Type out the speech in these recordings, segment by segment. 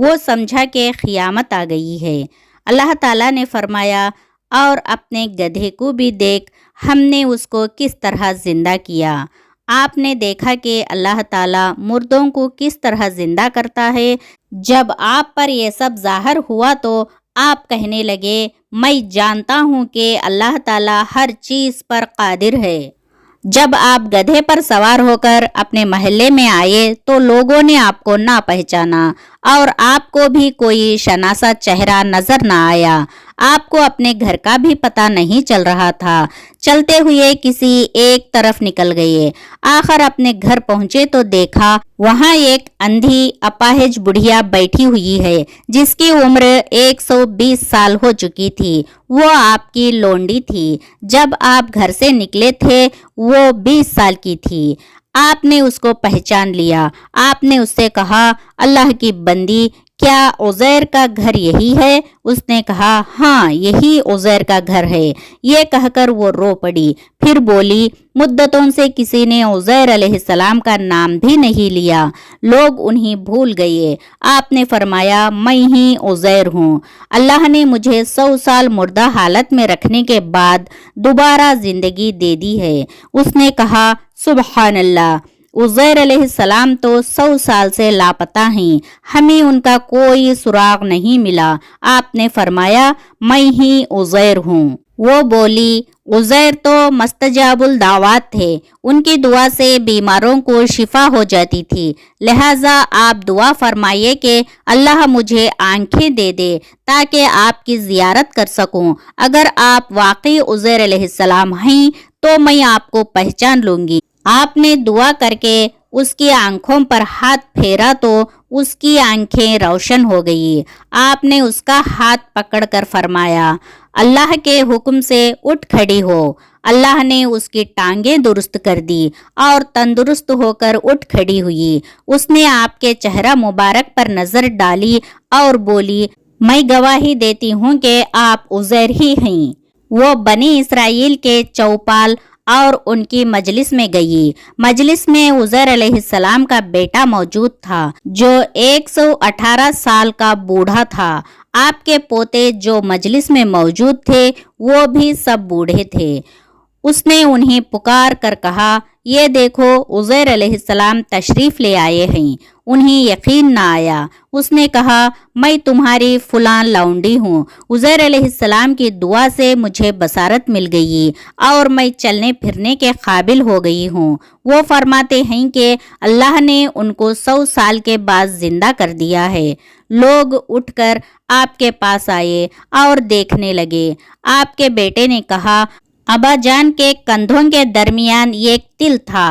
وہ سمجھا کہ قیامت آ گئی ہے۔ اللہ تعالیٰ نے فرمایا اور اپنے گدھے کو بھی دیکھ، ہم نے اس کو کس طرح زندہ کیا۔ آپ نے دیکھا کہ اللہ تعالیٰ مردوں کو کس طرح زندہ کرتا ہے۔ جب آپ پر یہ سب ظاہر ہوا تو آپ کہنے لگے، میں جانتا ہوں کہ اللہ تعالیٰ ہر چیز پر قادر ہے۔ جب آپ گدھے پر سوار ہو کر اپنے محلے میں آئے تو لوگوں نے آپ کو نہ پہچانا اور آپ کو بھی کوئی شناسا چہرہ نظر نہ آیا۔ آپ کو اپنے گھر کا بھی پتہ نہیں چل رہا تھا۔ چلتے ہوئے کسی ایک طرف نکل گئے۔ آخر اپنے گھر پہنچے تو دیکھا وہاں ایک اندھی اپاہج بڑھیا بیٹھی ہوئی ہے جس کی عمر 120 سال ہو چکی تھی۔ وہ آپ کی لونڈی تھی۔ جب آپ گھر سے نکلے تھے وہ 20 سال کی تھی۔ آپ نے اس کو پہچان لیا۔ آپ نے اس سے کہا، اللہ کی بندی، کیا عزیر کا گھر یہی ہے؟ اس نے کہا، ہاں یہی عزیر کا گھر ہے۔ یہ کہہ کر وہ رو پڑی۔ پھر بولی، مدتوں سے کسی نے عزیر علیہ السلام کا نام بھی نہیں لیا، لوگ انہیں بھول گئے۔ آپ نے فرمایا، میں ہی عزیر ہوں۔ اللہ نے مجھے 100 سال مردہ حالت میں رکھنے کے بعد دوبارہ زندگی دے دی ہے۔ اس نے کہا، سبحان اللہ، عزیر علیہ السلام تو 100 سال سے لاپتہ ہیں، ہمیں ان کا کوئی سراغ نہیں ملا۔ آپ نے فرمایا، میں ہی عزیر ہوں۔ وہ بولی، عزیر تو مستجاب الدعوات تھے، ان کی دعا سے بیماروں کو شفا ہو جاتی تھی، لہٰذا آپ دعا فرمائیے کہ اللہ مجھے آنکھیں دے دے تاکہ آپ کی زیارت کر سکوں۔ اگر آپ واقعی عزیر علیہ السلام ہیں تو میں آپ کو پہچان لوں گی۔ آپ نے دعا کر کے اس کی آنکھوں پر ہاتھ پھیرا تو اس کی آنکھیں روشن ہو گئی۔ آپ نے اس کا ہاتھ پکڑ کر فرمایا، اللہ کے حکم سے اٹھ کھڑی ہو۔ اللہ نے اس کی ٹانگیں درست کر دی اور تندرست ہو کر اٹھ کھڑی ہوئی۔ اس نے آپ کے چہرہ مبارک پر نظر ڈالی اور بولی، میں گواہی دیتی ہوں کہ آپ عزیر ہی ہیں۔ وہ بنی اسرائیل کے چوپال اور ان کی مجلس میں گئی۔ مجلس میں عزیر علیہ السلام کا بیٹا موجود تھا جو 118 سال کا بوڑھا تھا۔ آپ کے پوتے جو مجلس میں موجود تھے وہ بھی سب بوڑھے تھے۔ اس نے انہیں پکار کر کہا، یہ دیکھو عزیر علیہ السلام تشریف لے آئے ہیں۔ انہیں یقین نہ آیا۔ اس نے کہا، میں تمہاری فلاں لونڈی ہوں۔ عزیر علیہ السلام کی دعا سے مجھے بصارت مل گئی اور میں چلنے پھرنے کے قابل ہو گئی ہوں۔ وہ فرماتے ہیں کہ اللہ نے ان کو 100 سال کے بعد زندہ کر دیا ہے۔ لوگ اٹھ کر آپ کے پاس آئے اور دیکھنے لگے۔ آپ کے بیٹے نے کہا، ابا جان کے کندھوں کے درمیان ایک تل تھا۔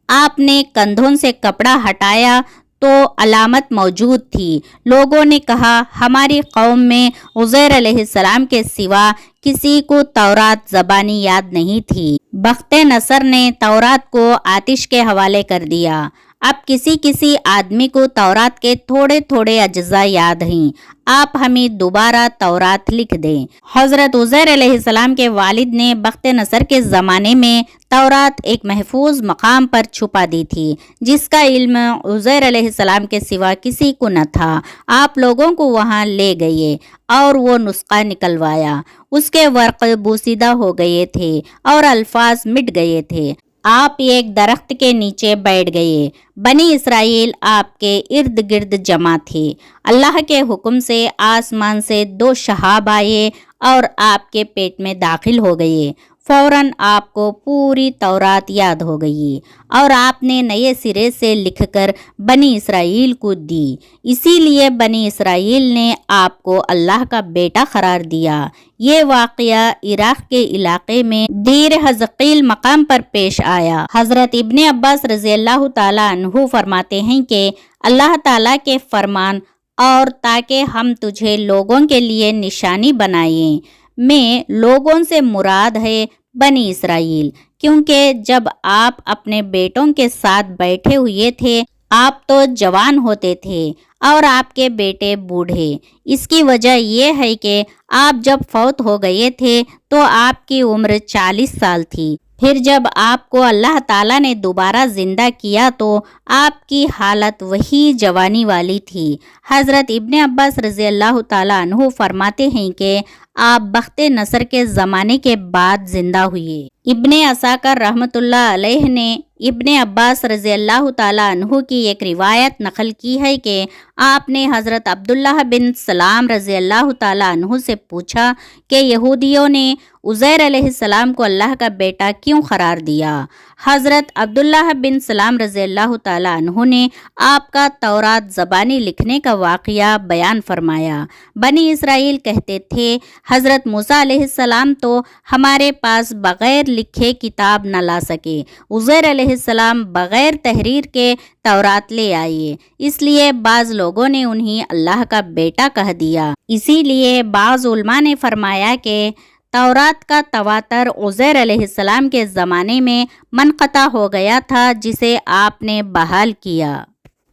آپ نے کندھوں سے کپڑا ہٹایا تو علامت موجود تھی۔ لوگوں نے کہا، ہماری قوم میں عزیر علیہ السلام کے سوا کسی کو تورات زبانی یاد نہیں تھی۔ بخت نصر نے تورات کو آتش کے حوالے کر دیا۔ اب کسی آدمی کو تورات کے تھوڑے تھوڑے اجزاء یاد ہیں۔ آپ ہمیں دوبارہ تورات لکھ دیں۔ حضرت عزیر علیہ السلام کے والد نے بخت نصر کے زمانے میں تورات ایک محفوظ مقام پر چھپا دی تھی جس کا علم عزیر علیہ السلام کے سوا کسی کو نہ تھا۔ آپ لوگوں کو وہاں لے گئے اور وہ نسخہ نکلوایا۔ اس کے ورق بوسیدہ ہو گئے تھے اور الفاظ مٹ گئے تھے۔ آپ ایک درخت کے نیچے بیٹھ گئے۔ بنی اسرائیل آپ کے ارد گرد جمع تھے۔ اللہ کے حکم سے آسمان سے 2 شہاب آئے اور آپ کے پیٹ میں داخل ہو گئے۔ فوراً آپ کو پوری تورات یاد ہو گئی اور آپ نے نئے سرے سے لکھ کر بنی اسرائیل کو دی۔ اسی لیے بنی اسرائیل نے آپ کو اللہ کا بیٹا قرار دیا۔ یہ واقعہ عراق کے علاقے میں دیر حزقیل مقام پر پیش آیا۔ حضرت ابن عباس رضی اللہ تعالیٰ عنہ فرماتے ہیں کہ اللہ تعالیٰ کے فرمان اور تاکہ ہم تجھے لوگوں کے لیے نشانی بنائیں میں لوگوں سے مراد ہے بنی اسرائیل، کیونکہ جب آپ اپنے بیٹوں کے ساتھ بیٹھے ہوئے تھے آپ تو جوان ہوتے تھے اور آپ کے بیٹے بوڑھے۔ اس کی وجہ یہ ہے کہ آپ جب فوت ہو گئے تھے تو آپ کی عمر 40 سال تھی۔ پھر جب آپ کو اللہ تعالیٰ نے دوبارہ زندہ کیا تو آپ کی حالت وہی جوانی والی تھی۔ حضرت ابن عباس رضی اللہ تعالیٰ عنہ فرماتے ہیں کہ آپ بخت نصر کے زمانے کے بعد زندہ ہوئے۔ ابن عساکر رحمۃ اللہ علیہ نے ابن عباس رضی اللہ تعالیٰ عنہ کی ایک روایت نقل کی ہے کہ آپ نے حضرت عبداللہ بن سلام رضی اللہ تعالیٰ عنہ سے پوچھا کہ یہودیوں نے عزیر علیہ السلام کو اللہ کا بیٹا کیوں قرار دیا؟ حضرت عبداللہ بن سلام رضی اللہ تعالیٰ عنہ نے آپ کا تورات زبانی لکھنے کا واقعہ بیان فرمایا۔ بنی اسرائیل کہتے تھے حضرت موسیٰ علیہ السلام تو ہمارے پاس بغیر لکھے کتاب نہ لا سکے، عزیر علیہ السلام بغیر تحریر کے تورات لے آئیے، اس لیے بعض لوگوں نے انہیں اللہ کا بیٹا کہہ دیا۔ اسی لیے بعض علماء نے فرمایا کہ تورات کا تواتر عزیر علیہ السلام کے زمانے میں منقطع ہو گیا تھا، جسے آپ نے بحال کیا۔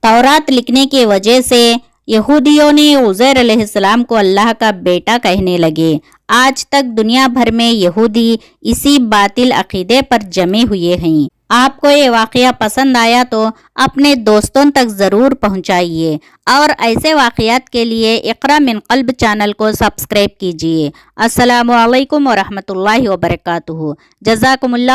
تورات لکھنے کی وجہ سے یہودیوں نے عزیر علیہ السلام کو اللہ کا بیٹا کہنے لگے۔ آج تک دنیا بھر میں یہودی اسی باطل عقیدے پر جمے ہوئے ہیں۔ آپ کو یہ واقعہ پسند آیا تو اپنے دوستوں تک ضرور پہنچائیے، اور ایسے واقعات کے لیے اقرا من قلب چینل کو سبسکرائب کیجیے۔ السلام علیکم ورحمۃ اللہ وبرکاتہ۔ جزاکم اللہ